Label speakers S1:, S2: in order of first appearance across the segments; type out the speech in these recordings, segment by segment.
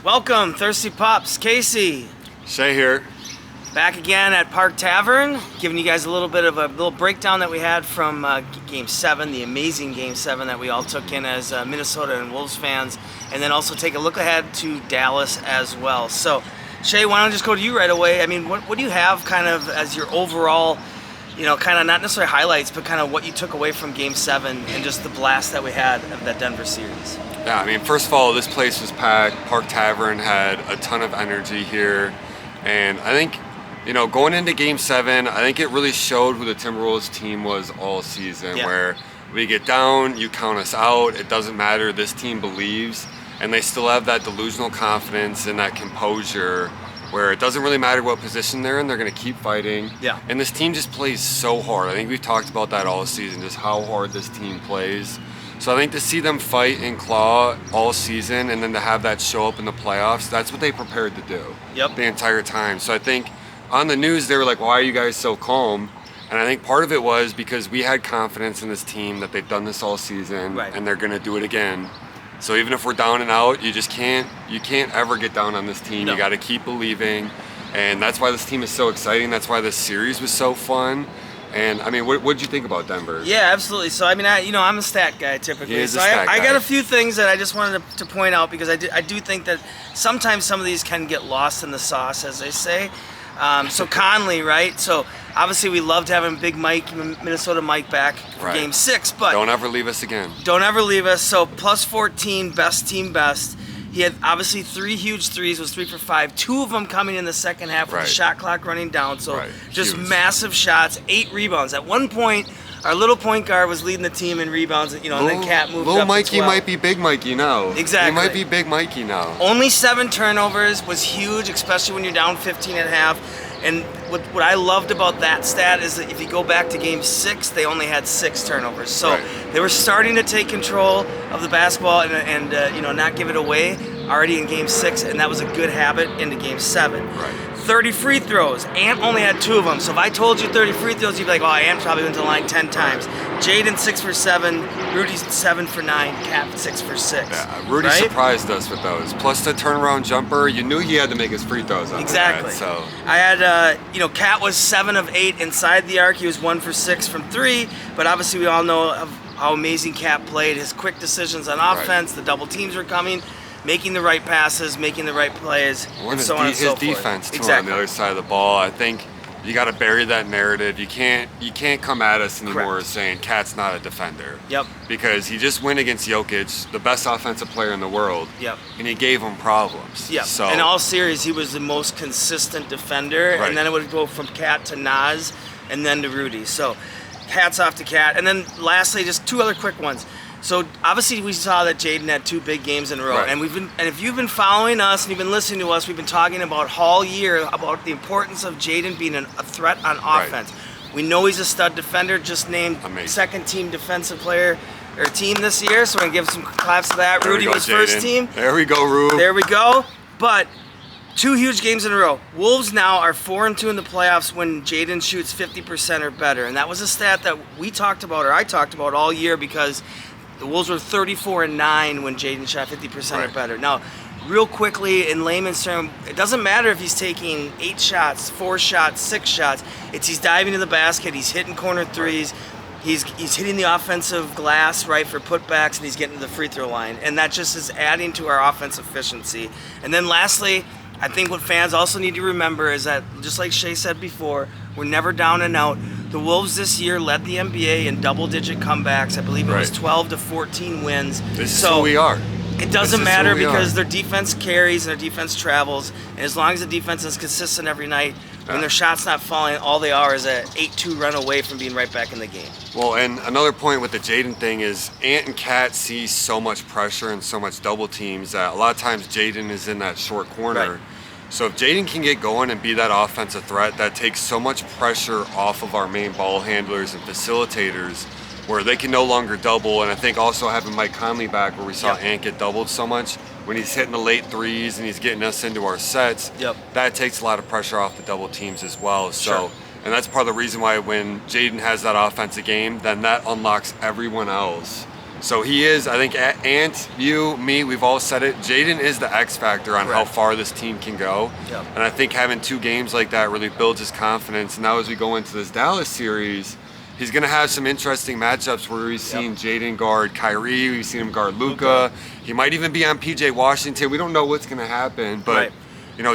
S1: Welcome, Thirsty Pups. Casey,
S2: Shay here.
S1: back again at Park Tavern, giving you guys a little bit of a little breakdown that we had from Game 7, the amazing Game 7 that we all took in as Minnesota and Wolves fans, and then also take a look ahead to Dallas as well. So, Shay, why don't I just go to you right away? I mean, what do you have kind of as your overall, kind of not necessarily highlights, but kind of what you took away from Game 7 and just the blast that we had of that Denver series?
S2: Yeah, I mean, first of all, this place was packed. Park Tavern had a ton of energy here. And I think, going into Game 7, I think it really showed who the Timberwolves team was all season, where we get down, you count us out, it doesn't matter, this team believes. And they still have that delusional confidence and that composure where it doesn't really matter what position they're in, they're going to keep fighting.
S1: Yeah.
S2: And this team just plays so hard. I think we've talked about that all season, just how hard this team plays. So I think to see them fight and claw all season and then to have that show up in the playoffs, that's what they prepared to do the entire time. So I think on the news, they were like, why are you guys so calm? And I think part of it was because we had confidence in this team that they've done this all season and they're going to do it again. So even if we're down and out, you can't ever get down on this team. You got to keep believing. And that's why this team is so exciting. That's why this series was so fun. And I mean, what did you think about Denver?
S1: Yeah, absolutely. So I mean, I'm a stat guy typically.
S2: He is
S1: so
S2: a stat
S1: I
S2: guy.
S1: got a few things that I just wanted to point out because I do think that sometimes some of these can get lost in the sauce, as they say. So Conley, right? So obviously we loved having Big Mike, Minnesota Mike back for Game 6, but
S2: don't ever leave us again.
S1: Don't ever leave us. So plus 14, best team best. He had obviously 3 huge threes, was 3 for 5. 2 of them coming in the second half with the shot clock running down. So just massive shots, 8 rebounds. At one point, our little point guard was leading the team in rebounds, and then Cat moved up
S2: Little Mikey
S1: to 12.
S2: might be Big Mikey now.
S1: Exactly.
S2: He might be Big Mikey now.
S1: Only 7 turnovers was huge, especially when you're down 15 and a half. And what I loved about that stat is that if you go back to Game 6, they only had 6 turnovers. So they were starting to take control of the basketball and not give it away already in Game 6, and that was a good habit into Game 7. 30 free throws. Ant only had 2 of them. So if I told you 30 free throws, you'd be like, oh, Ant probably went to the line 10 times. Jaden 6 for 7, Rudy 7 for 9, Cap 6 for 6.
S2: Yeah, Rudy surprised us with those. Plus the turnaround jumper, you knew he had to make his free throws.
S1: Exactly.
S2: So
S1: I had, Cat was 7 of 8 inside the arc. He was 1 for 6 from 3. But obviously we all know of how amazing Cat played. His quick decisions on offense, the double teams were coming, making the right passes, making the right plays, and so on and so forth.
S2: His defense too on the other side of the ball. I think you got to bury that narrative. You can't come at us anymore saying Cat's not a defender. Because he just went against Jokic, the best offensive player in the world. And he gave him problems. So
S1: in all series, he was the most consistent defender, and then it would go from Cat to Naz, and then to Rudy. So hats off to Cat. And then lastly, just 2 other quick ones. So obviously we saw that Jaden had 2 big games in a row, and if you've been following us and you've been listening to us, we've been talking about all year about the importance of Jaden being a threat on offense. We know he's a stud defender, just named second team defensive player or team this year, so we're gonna give some claps to that. Rudy was first team.
S2: There we go, Rube.
S1: There we go. But 2 huge games in a row. Wolves now are 4-2 in the playoffs when Jaden shoots 50% or better, and that was a stat that I talked about all year because the Wolves were 34-9 when Jaden shot 50% or better. Now, real quickly, in layman's term, it doesn't matter if he's taking 8 shots, 4 shots, 6 shots. He's diving to the basket, he's hitting corner threes, he's hitting the offensive glass, for putbacks, and he's getting to the free throw line. And that just is adding to our offense efficiency. And then lastly, I think what fans also need to remember is that, just like Shay said before, we're never down and out. The Wolves this year led the NBA in double-digit comebacks. I believe it was 12 to 14 wins.
S2: This is who we are.
S1: It doesn't matter because their defense carries and their defense travels. And as long as the defense is consistent every night, when their shot's not falling, all they are is an 8-2 run away from being right back in the game.
S2: Well, and another point with the Jaden thing is Ant and Cat see so much pressure and so much double teams that a lot of times Jaden is in that short corner. So if Jaden can get going and be that offensive threat, that takes so much pressure off of our main ball handlers and facilitators where they can no longer double. And I think also having Mike Conley back where we saw Ant get doubled so much, when he's hitting the late threes and he's getting us into our sets, that takes a lot of pressure off the double teams as well. So, and that's part of the reason why when Jaden has that offensive game, then that unlocks everyone else So he is, I think, Ant, you, me, we've all said it. Jaden is the X factor on how far this team can go.
S1: Yep.
S2: And I think having 2 games like that really builds his confidence. And now as we go into this Dallas series, he's going to have some interesting matchups where we've seen Jaden guard Kyrie, we've seen him guard Luka. He might even be on PJ Washington. We don't know what's going to happen, but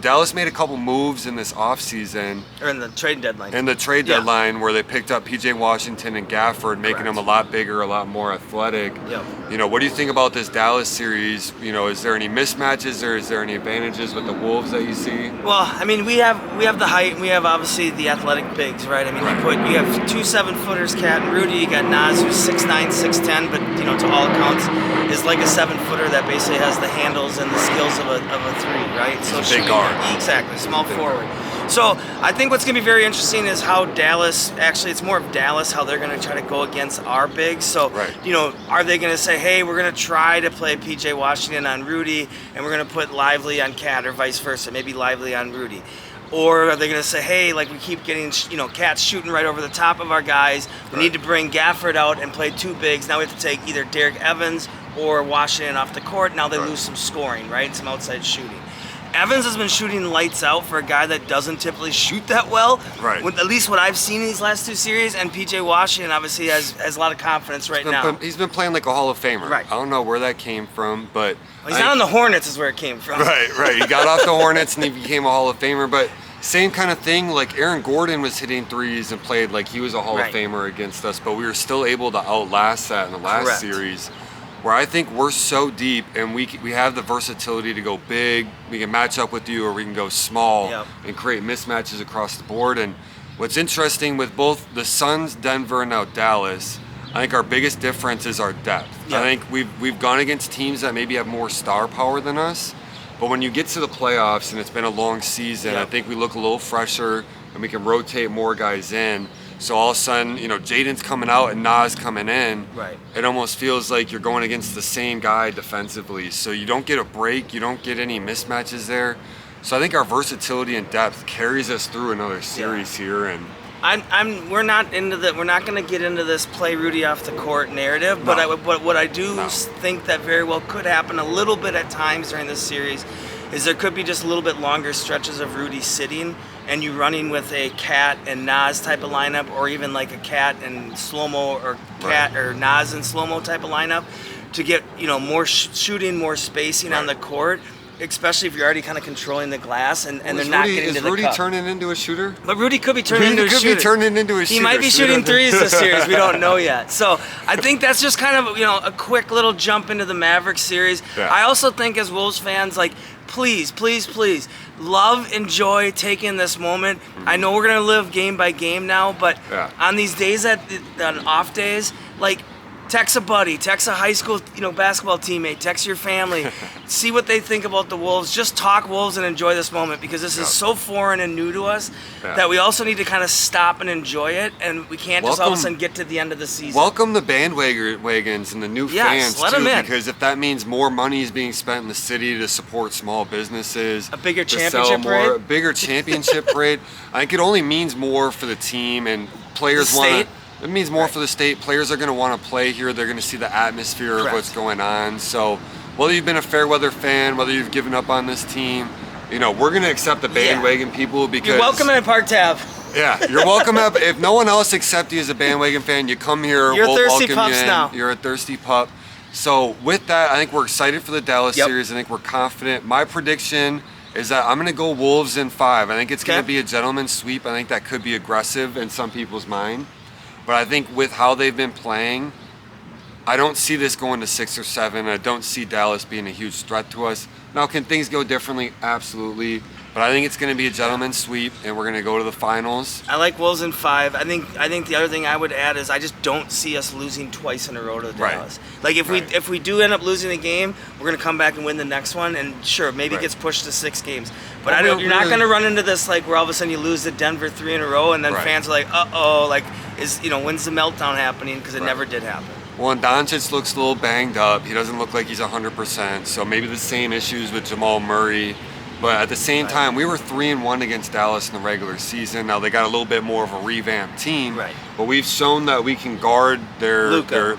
S2: Dallas made a couple moves in this offseason.
S1: Or in the trade deadline.
S2: In the trade deadline where they picked up PJ Washington and Gafford, making them a lot bigger, a lot more athletic.
S1: Yep.
S2: What do you think about this Dallas series? Is there any mismatches or is there any advantages with the Wolves that you see?
S1: Well, I mean, we have the height and we have obviously the athletic bigs, right? I mean, you have 2 7-footers, Cat and Rudy. You got Nas, who's 6'9", 6'10", but to all accounts is like a 7-footer that basically has the handles and the skills of a 3, right? So
S2: big guard.
S1: Exactly, small forward. So I think what's going to be very interesting is how Dallas, actually it's more of Dallas, how they're going to try to go against our bigs. So, are they going to say, hey, we're going to try to play PJ Washington on Rudy and we're going to put Lively on Cat, or vice versa, maybe Lively on Rudy? Or are they going to say, hey, like we keep getting, Cats shooting right over the top of our guys. We need to bring Gafford out and play 2 bigs. Now we have to take either Derek Evans or Washington off the court. Now they lose some scoring, right? And some outside shooting. Evans has been shooting lights out for a guy that doesn't typically shoot that well.
S2: Right.
S1: At least what I've seen in these last 2 series, and PJ Washington obviously has a lot of confidence now.
S2: He's been playing like a Hall of Famer.
S1: Right.
S2: I don't know where that came from, but...
S1: He's not on the Hornets is where it came from.
S2: Right. He got off the Hornets and he became a Hall of Famer, but same kind of thing, like Aaron Gordon was hitting threes and played like he was a Hall of Famer against us, but we were still able to outlast that in the last series. Where I think we're so deep and we have the versatility to go big, we can match up with you, or we can go small and create mismatches across the board. And what's interesting with both the Suns, Denver, and now Dallas, I think our biggest difference is our depth. I think we've gone against teams that maybe have more star power than us, but when you get to the playoffs and it's been a long season, I think we look a little fresher and we can rotate more guys in. So all of a sudden, Jaden's coming out and Nas coming in.
S1: Right.
S2: It almost feels like you're going against the same guy defensively. So you don't get a break. You don't get any mismatches there. So I think our versatility and depth carries us through another series here. And
S1: we're not going to get into this play Rudy off the court narrative. But what I do think that very well could happen a little bit at times during this series is there could be just a little bit longer stretches of Rudy sitting, and you running with a Cat and Nas type of lineup, or even like a Cat and slow-mo, or Cat or Nas and slow-mo type of lineup, to get more shooting, more spacing on the court, especially if you're already kind of controlling the glass and they're not getting to the cup.
S2: Is Rudy turning into a shooter?
S1: But Rudy could be turning into a shooter. He might be shooting threes this series. We don't know yet. So I think that's just kind of a quick little jump into the Mavericks series. I also think as Wolves fans, please, enjoy taking this moment. I know we're going to live game by game now, but on these days, on off days, text a buddy, text a high school basketball teammate, text your family, see what they think about the Wolves. Just talk Wolves and enjoy this moment, because this is so foreign and new to us that we also need to kind of stop and enjoy it, and we can't just all of a sudden get to the end of the season.
S2: Welcome the bandwagons and the new fans
S1: let
S2: too,
S1: them in.
S2: Because if that means more money is being spent in the city to support small businesses,
S1: a bigger championship parade,
S2: I think it only means more for the team, and players want to. It means more for the state. Players are going to want to play here. They're going to see the atmosphere of what's going on. So whether you've been a Fairweather fan, whether you've given up on this team, we're going to accept the bandwagon people, because
S1: you're welcome at Park Tavern.
S2: Yeah, you're welcome. If no one else accepts you as a bandwagon fan, you come here.
S1: You're
S2: we'll
S1: thirsty
S2: welcome
S1: pups
S2: you in.
S1: now.
S2: You're a thirsty pup. So with that, I think we're excited for the Dallas series. I think we're confident. My prediction is that I'm going to go Wolves in 5. I think it's going to be a gentleman's sweep. I think that could be aggressive in some people's mind. But I think with how they've been playing, I don't see this going to 6 or 7. I don't see Dallas being a huge threat to us. Now, can things go differently? Absolutely. But I think it's going to be a gentleman's sweep, and we're going to go to the finals.
S1: I like Wolves in 5. I think the other thing I would add is I just don't see us losing twice in a row to Dallas. If we do end up losing a game, we're going to come back and win the next one, and sure, maybe it gets pushed to 6 games. But you're not going to run into this where all of a sudden you lose to Denver 3 in a row, and then fans are like, uh-oh, when's the meltdown happening? Because it never did happen.
S2: Well, and Doncic looks a little banged up. He doesn't look like he's 100%. So maybe the same issues with Jamal Murray. But at the same time, we were 3-1 against Dallas in the regular season. Now they got a little bit more of a revamped team,
S1: Right.
S2: but we've shown that we can guard their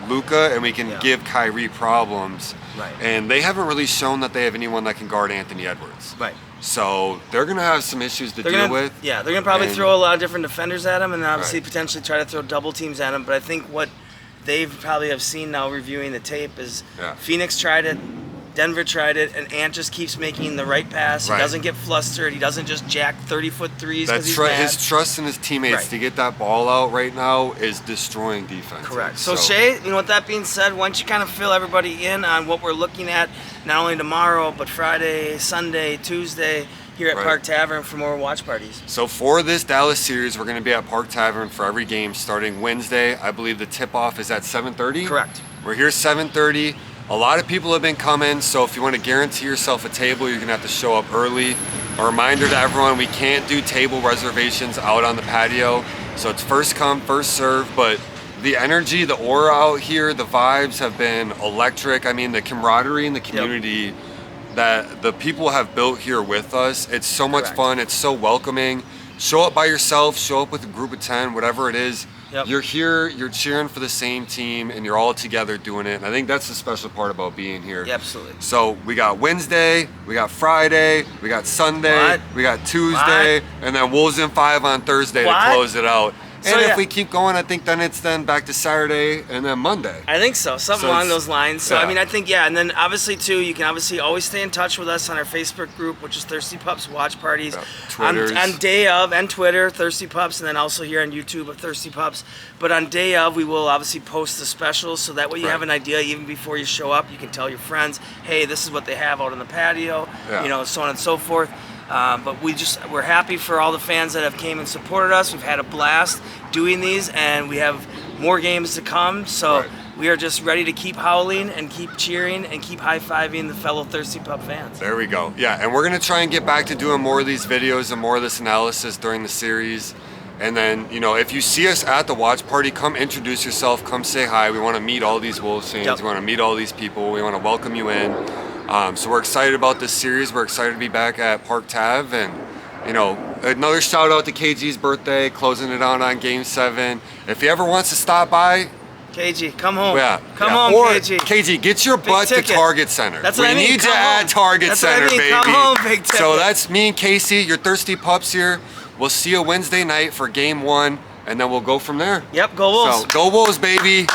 S2: Luka, and we can give Kyrie problems.
S1: Right.
S2: And they haven't really shown that they have anyone that can guard Anthony Edwards.
S1: Right.
S2: So they're going to have some issues to deal with.
S1: Yeah, they're going to probably throw a lot of different defenders at him, and obviously
S2: Right.
S1: potentially try to throw double teams at him. But I think what they've probably have seen now reviewing the tape is Phoenix tried it, Denver tried it, and Ant just keeps making the right pass.
S2: Right.
S1: He doesn't get flustered. He doesn't just jack 30-foot threes because he's mad.
S2: His trust in his teammates to get that ball out right now is destroying defense.
S1: Correct. So Shay, with that being said, why don't you kind of fill everybody in on what we're looking at, not only tomorrow, but Friday, Sunday, Tuesday, here at Park Tavern for more watch parties.
S2: So for this Dallas series, we're going to be at Park Tavern for every game starting Wednesday. I believe the tip-off is at 7:30.
S1: Correct.
S2: We're here 7:30. A lot of people have been coming, so if you want to guarantee yourself a table, you're going to have to show up early. A reminder to everyone, we can't do table reservations out on the patio, so it's first come, first serve, but the energy, the aura out here, the vibes have been electric. I mean, the camaraderie in the community that the people have built here with us, it's so much fun, it's so welcoming. Show up by yourself, show up with a group of 10, whatever it is. You're here, you're cheering for the same team, and you're all together doing it. And I think that's the special part about being here.
S1: Yeah, absolutely.
S2: So we got Wednesday, we got Friday, we got Sunday, we got Tuesday, and then Wolves in 5 on Thursday to close it out. And if we keep going, I think then it's back to Saturday and then Monday.
S1: I think so, something along those lines. So I mean, I think and then obviously too, you can obviously always stay in touch with us on our Facebook group, which is Thirsty Pups Watch Parties. On day of, and Twitter, Thirsty Pups, and then also here on YouTube of Thirsty Pups. But on day of, we will obviously post the specials, so that way you have an idea even before you show up. You can tell your friends, hey, this is what they have out on the patio, so on and so forth. But we're happy for all the fans that have came and supported us. We've had a blast doing these, and we have more games to come. So we are just ready to keep howling and keep cheering and keep high-fiving the fellow Thirsty Pup fans.
S2: There we go. Yeah, and we're going to try and get back to doing more of these videos and more of this analysis during the series. And then, if you see us at the watch party, come introduce yourself, come say hi. We want to meet all these Wolves fans. We want to meet all these people. We want to welcome you in. So we're excited about this series. We're excited to be back at Park Tav, and another shout out to KG's birthday, closing it out on Game 7. If he ever wants to stop by,
S1: KG, come home. Come
S2: home,
S1: home, KG.
S2: KG, get your butt to Target Center.
S1: That's what I mean.
S2: We need you at Target Center, baby.
S1: Come home, big ticket.
S2: So that's me and Casey, your Thirsty Pups here. We'll see you Wednesday night for Game 1, and then we'll go from there.
S1: Yep, go Wolves.
S2: So go Wolves, baby.